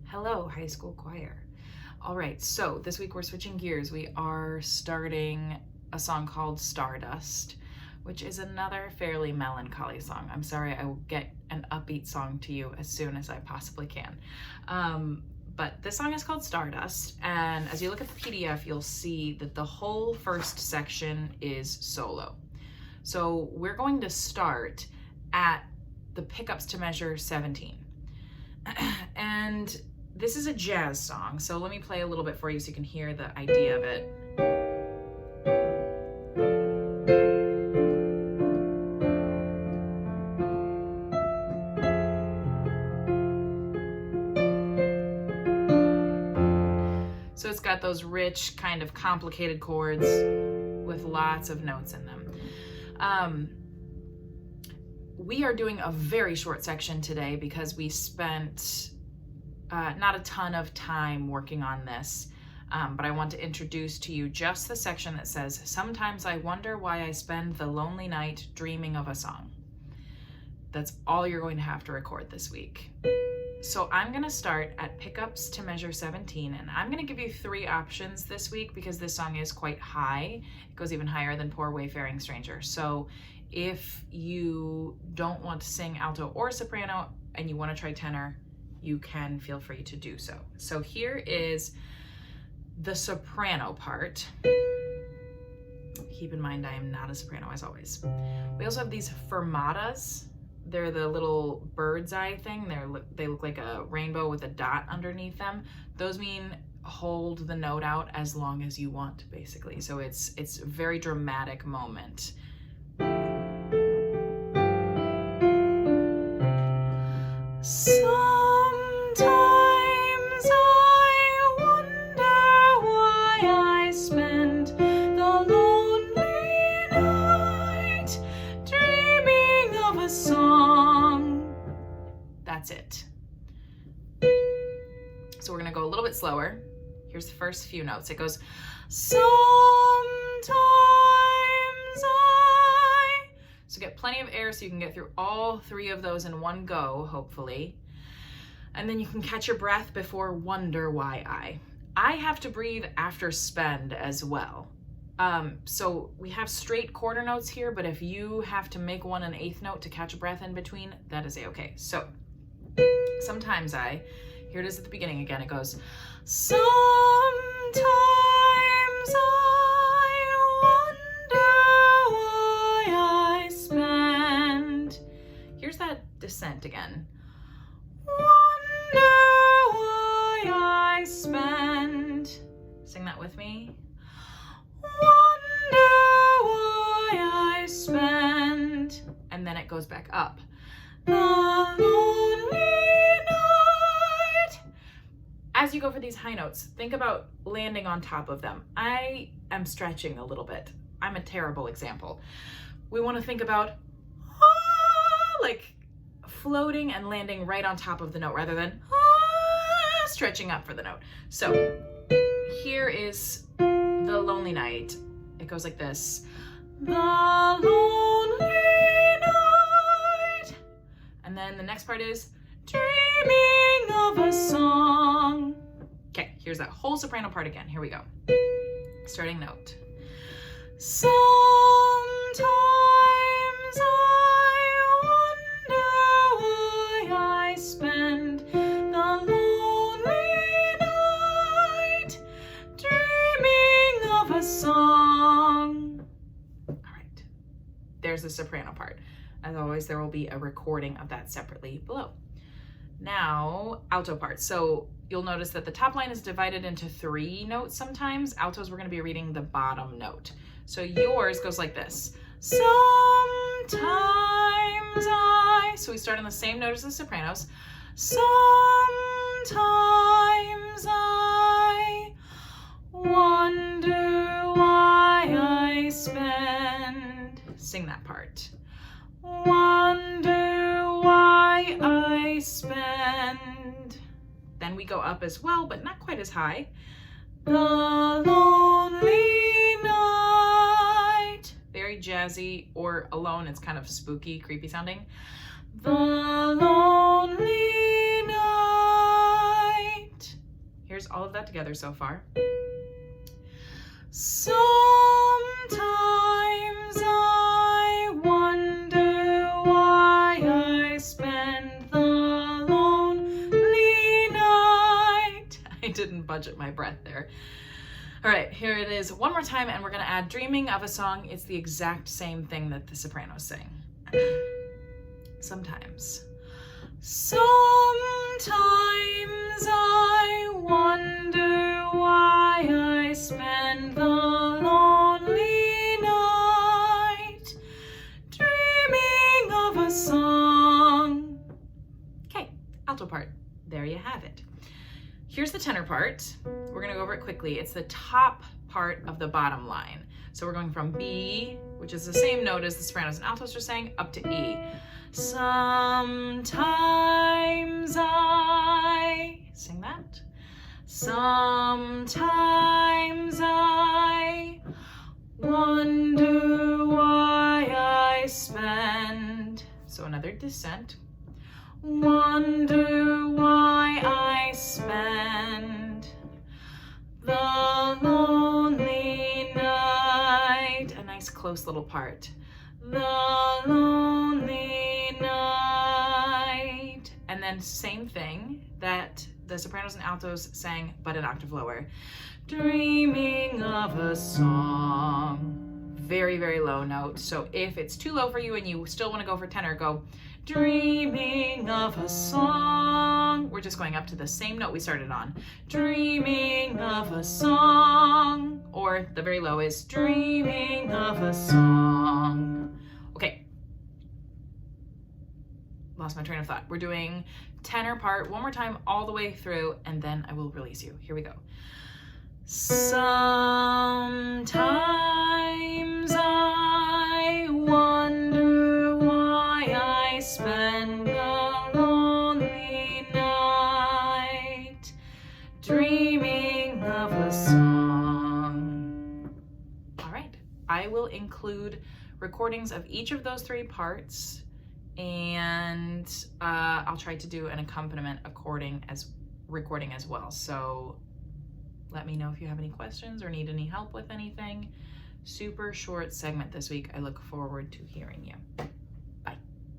Hello, high school choir. All right, so this week we're switching gears. We are starting a song called Stardust, which is another fairly melancholy song. I'm sorry, I will get an upbeat song to you as soon as I possibly can. But this song is called Stardust, and as you look at the PDF, you'll see that the whole first section is solo. So we're going to start at the pickups to measure 17. And this is a jazz song, so let me play a little bit for you so you can hear the idea of it. So it's got those rich, kind of complicated chords with lots of notes in them. We are doing a very short section today because we spent not a ton of time working on this, but I want to introduce to you just the section that says, "Sometimes I wonder why I spend the lonely night dreaming of a song." That's all you're going to have to record this week. So I'm going to start at pickups to measure 17, and I'm going to give you 3 options this week because this song is quite high. It goes even higher than Poor Wayfaring Stranger. So if you don't want to sing alto or soprano and you want to try tenor, you can feel free to do so. So here is the soprano part. Keep in mind I am not a soprano as always. We also have these fermatas. They're the little bird's eye thing. They look like a rainbow with a dot underneath them. Those mean hold the note out as long as you want, basically. So it's a very dramatic moment. Sometimes I wonder why I spend the lonely night dreaming of a song. That's it. So we're gonna go a little bit slower. Here's the first few notes. It goes, sometimes I. So get plenty of air so you can get through all 3 of those in one go, hopefully. And then you can catch your breath before wonder why I. I have to breathe after spend as well. So we have straight quarter notes here, but if you have to make one an 8th note to catch a breath in between, that is a-okay. So sometimes I, here it is at the beginning again, it goes, sometimes I wonder why I spend. Here's that descent again. Wonder why I spend. Sing that with me. Wonder why I spend. And then it goes back up. The lonely night. As you go for these high notes, think about landing on top of them. I am stretching a little bit. I'm a terrible example. We want to think about like floating and landing right on top of the note rather than stretching up for the note. So here is the lonely night. It goes like this. The lonely night. And then the next part is dreaming of a song. Okay, here's that whole soprano part again. Here we go. Starting note. Sometimes I wonder why I spend the lonely night dreaming of a song. All right, there's the soprano part. As always, there will be a recording of that separately below. Now, alto part. So you'll notice that the top line is divided into 3 notes sometimes. Altos, we're going to be reading the bottom note. So yours goes like this. Sometimes I. So we start on the same note as the sopranos. Sometimes I wonder why I spend. Sing that part. Wonder why I spend. Then we go up as well, but not quite as high. The lonely night. Very jazzy, or alone, it's kind of spooky, creepy sounding. The lonely night. here's all of that together so far. Sometimes I wonder why I spend the lonely night. I didn't budget my breath there. All right, here it is one more time, and we're gonna add dreaming of a song. It's the exact same thing that the sopranos sing. Sometimes. Sometimes I wonder why I spend the lonely night dreaming of a song. Okay, alto part. There you have it. Here's the tenor part. We're gonna go over it quickly. It's the top part of the bottom line. So we're going from B, which is the same note as the sopranos and altos are saying, up to E. Sometimes I, sing that. Sometimes I wonder why I spend, so another descent. Wonder why I spend the lonely night. A nice close little part. The lonely night. And then same thing that the sopranos and altos sang, but an octave lower. Dreaming of a song. Very, very low note. So if it's too low for you and you still want to go for tenor, go dreaming of a song. We're just going up to the same note we started on. Dreaming of a song. Or the very low is dreaming of a song. Okay. Lost my train of thought. We're doing tenor part one more time all the way through, and then I will release you. Here we go. Sometimes I wonder why I spend the lonely night dreaming of a song. All right, I will include recordings of each of those three parts, and I'll try to do an accompaniment recording as well. So let me know if you have any questions or need any help with anything. Super short segment this week. I look forward to hearing you.